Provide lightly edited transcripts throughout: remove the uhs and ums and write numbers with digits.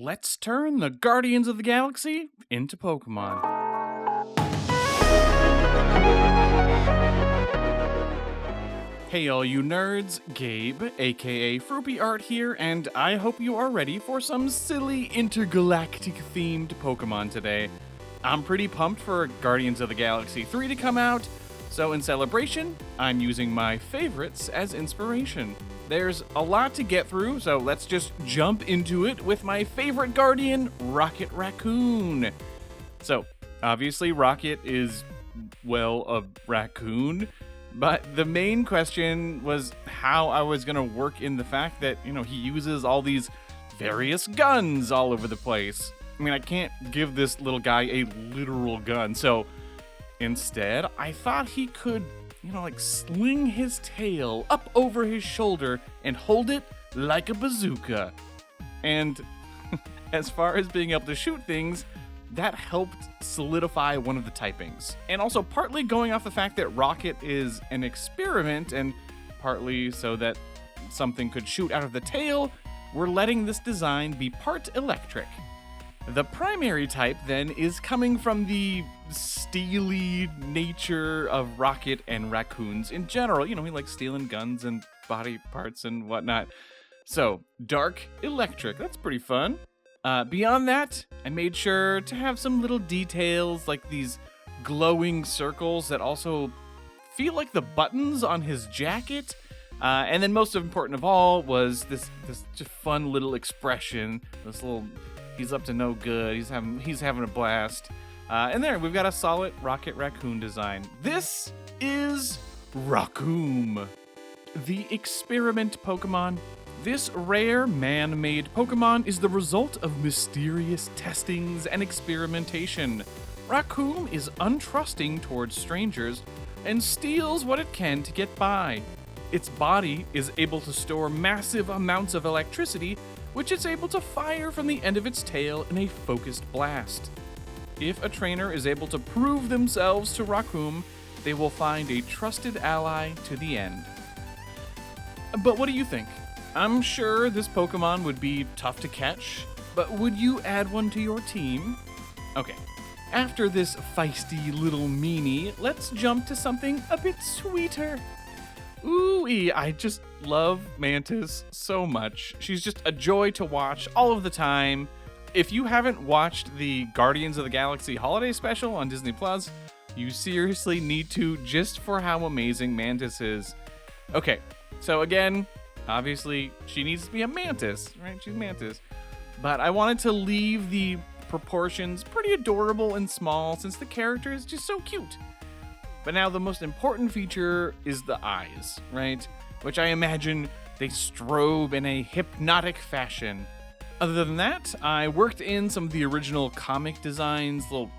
let's turn the Guardians of the Galaxy into Pokemon. Hey all you nerds, Gabe, aka Froopy Art here, and I hope you are ready for some silly intergalactic themed Pokemon today. I'm pretty pumped for Guardians of the Galaxy 3 to come out, so in celebration, I'm using my favorites as inspiration. There's a lot to get through, so let's just jump into it with my favorite Guardian, Rocket Raccoon. So, obviously Rocket is, well, a raccoon, but the main question was how I was going to work in the fact that, he uses all these various guns all over the place. I mean, I can't give this little guy a literal gun, so instead, I thought he could, sling his tail up over his shoulder and hold it like a bazooka. And as far as being able to shoot things, that helped solidify one of the typings. And also partly going off the fact that Rocket is an experiment and partly so that something could shoot out of the tail, we're letting this design be part electric. The primary type, then, is coming from the steely nature of Rocket and raccoons in general. He likes stealing guns and body parts and whatnot. So, dark electric, that's pretty fun. Beyond that, I made sure to have some little details like these glowing circles that also feel like the buttons on his jacket. And then most important of all was this just fun little expression, this little... He's up to no good. He's having a blast. And there, we've got a solid Rocket Raccoon design. This is Raccoon, the experiment Pokemon. This rare man-made Pokemon is the result of mysterious testings and experimentation. Raccoon is untrusting towards strangers and steals what it can to get by. Its body is able to store massive amounts of electricity, which it's able to fire from the end of its tail in a focused blast. If a trainer is able to prove themselves to Raccoon, they will find a trusted ally to the end. But what do you think? I'm sure this Pokemon would be tough to catch, but would you add one to your team? Okay, after this feisty little meanie, let's jump to something a bit sweeter. Ooh-ee, I just love Mantis so much. She's just a joy to watch all of the time. If you haven't watched the Guardians of the Galaxy holiday special on Disney+, you seriously need to, just for how amazing Mantis is. Okay, so again, obviously she needs to be a Mantis, right? She's Mantis. But I wanted to leave the proportions pretty adorable and small since the character is just so cute. But now the most important feature is the eyes, right? Which I imagine they strobe in a hypnotic fashion. Other than that, I worked in some of the original comic designs, little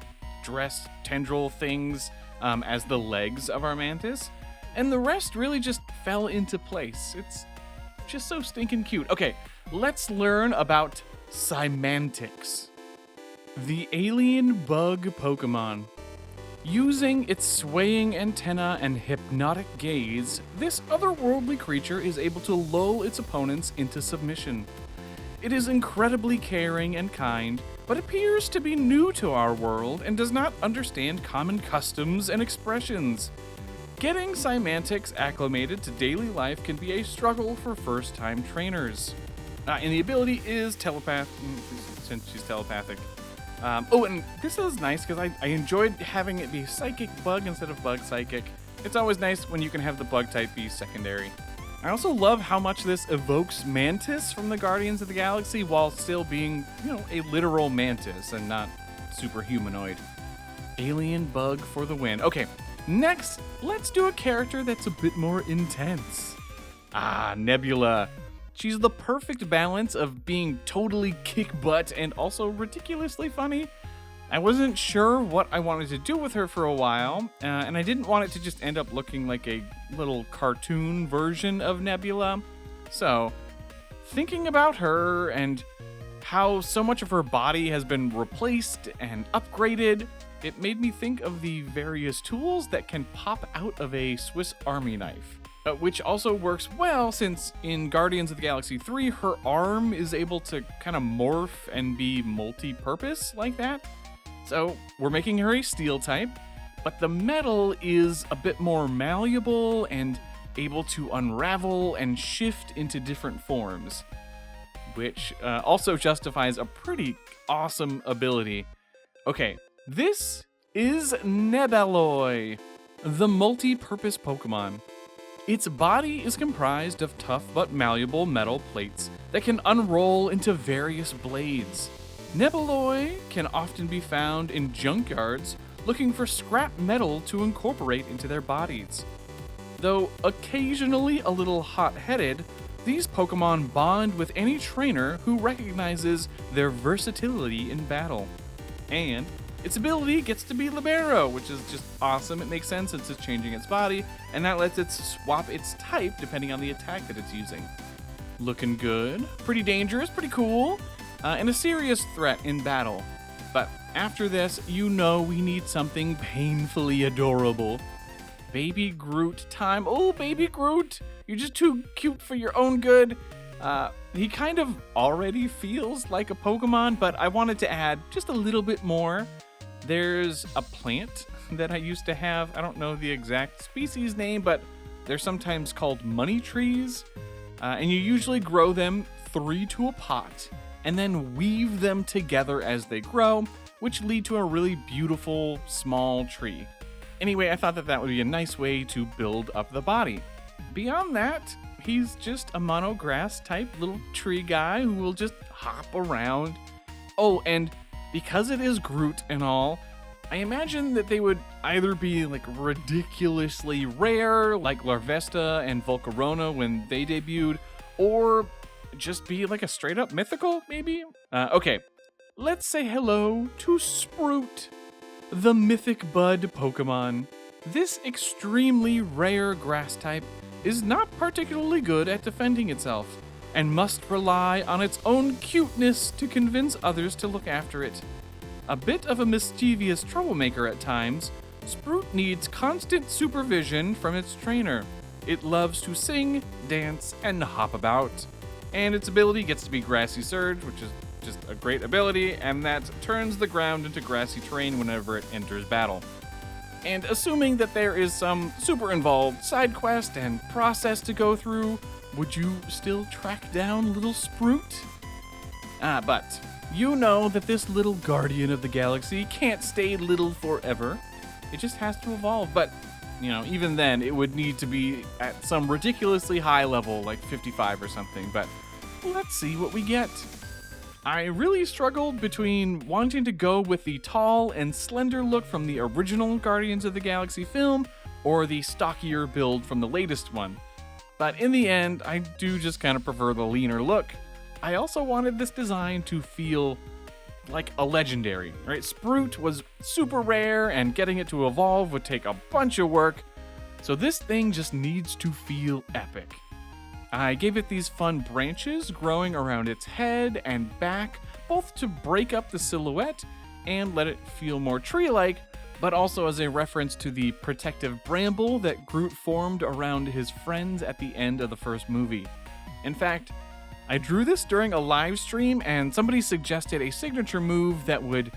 dress tendril things as the legs of our Mantis. And the rest really just fell into place. It's just so stinking cute. Okay, let's learn about Cymantics, the alien bug Pokemon. Using its swaying antenna and hypnotic gaze, this otherworldly creature is able to lull its opponents into submission. It is incredibly caring and kind, but appears to be new to our world and does not understand common customs and expressions. Getting Cymantics acclimated to daily life can be a struggle for first-time trainers. And the ability is since she's telepathic. And this is nice because I enjoyed having it be Psychic Bug instead of Bug Psychic. It's always nice when you can have the Bug type be secondary. I also love how much this evokes Mantis from the Guardians of the Galaxy while still being, a literal Mantis and not super humanoid. Alien Bug for the win. Okay, next, let's do a character that's a bit more intense. Nebula. She's the perfect balance of being totally kick-butt and also ridiculously funny. I wasn't sure what I wanted to do with her for a while, and I didn't want it to just end up looking like a little cartoon version of Nebula. So, thinking about her and how so much of her body has been replaced and upgraded, it made me think of the various tools that can pop out of a Swiss Army knife. which also works well since in Guardians of the Galaxy 3, her arm is able to kind of morph and be multi-purpose like that. So we're making her a steel type, but the metal is a bit more malleable and able to unravel and shift into different forms, which also justifies a pretty awesome ability. Okay, this is Nebula, the multi-purpose Pokemon. Its body is comprised of tough but malleable metal plates that can unroll into various blades. Nebula can often be found in junkyards looking for scrap metal to incorporate into their bodies. Though occasionally a little hot-headed, these Pokemon bond with any trainer who recognizes their versatility in battle. And its ability gets to be Libero, which is just awesome. It makes sense since it's changing its body, and that lets it swap its type depending on the attack that it's using. Looking good, pretty dangerous, pretty cool, and a serious threat in battle. But after this, you know we need something painfully adorable. Baby Groot time. Oh, Baby Groot! You're just too cute for your own good. He kind of already feels like a Pokemon, but I wanted to add just a little bit more. There's a plant that I used to have. I don't know the exact species name, but they're sometimes called money trees. And you usually grow them 3 to a pot and then weave them together as they grow, which lead to a really beautiful small tree. Anyway, I thought that would be a nice way to build up the body. Beyond that, he's just a monograss type little tree guy who will just hop around. Oh, and because it is Groot and all, I imagine that they would either be like ridiculously rare, like Larvesta and Volcarona when they debuted, or just be like a straight up mythical, maybe? Okay, let's say hello to Sprout, the mythic bud Pokemon. This extremely rare grass type is not particularly good at defending itself, and must rely on its own cuteness to convince others to look after it. A bit of a mischievous troublemaker at times, Sprout needs constant supervision from its trainer. It loves to sing, dance, and hop about. And its ability gets to be Grassy Surge, which is just a great ability, and that turns the ground into grassy terrain whenever it enters battle. And assuming that there is some super involved side quest and process to go through, would you still track down little Sprout? But you know that this little guardian of the galaxy can't stay little forever. It just has to evolve, but, even then, it would need to be at some ridiculously high level, like 55 or something, but let's see what we get. I really struggled between wanting to go with the tall and slender look from the original Guardians of the Galaxy film, or the stockier build from the latest one. But in the end, I do just kind of prefer the leaner look. I also wanted this design to feel like a legendary, right? Sprout was super rare, and getting it to evolve would take a bunch of work, so this thing just needs to feel epic. I gave it these fun branches growing around its head and back, both to break up the silhouette and let it feel more tree-like, but also as a reference to the protective bramble that Groot formed around his friends at the end of the first movie. In fact, I drew this during a live stream, and somebody suggested a signature move that would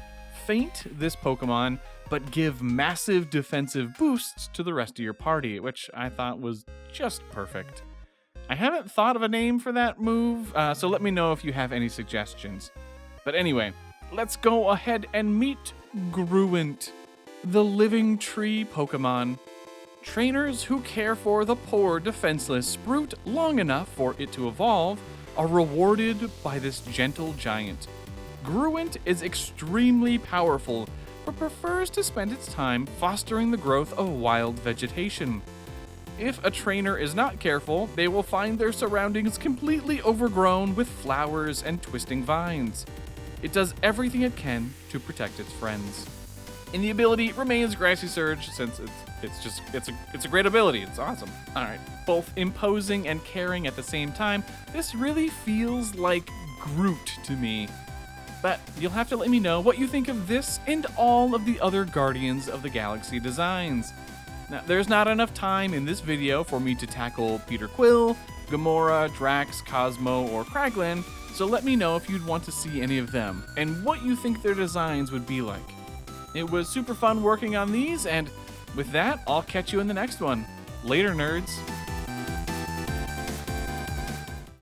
feint this Pokemon, but give massive defensive boosts to the rest of your party, which I thought was just perfect. I haven't thought of a name for that move, so let me know if you have any suggestions. But anyway, let's go ahead and meet Groot, the living tree Pokemon. Trainers who care for the poor defenseless Sprout long enough for it to evolve are rewarded by this gentle giant. Groot is extremely powerful, but prefers to spend its time fostering the growth of wild vegetation. If a trainer is not careful, they will find their surroundings completely overgrown with flowers and twisting vines. It does everything it can to protect its friends. And the ability remains Grassy Surge, since it's a great ability. It's awesome. All right, both imposing and caring at the same time, this really feels like Groot to me. But you'll have to let me know what you think of this and all of the other Guardians of the Galaxy designs. Now, there's not enough time in this video for me to tackle Peter Quill, Gamora, Drax, Cosmo, or Kraglin, so let me know if you'd want to see any of them, and what you think their designs would be like. It was super fun working on these, and with that, I'll catch you in the next one. Later, nerds!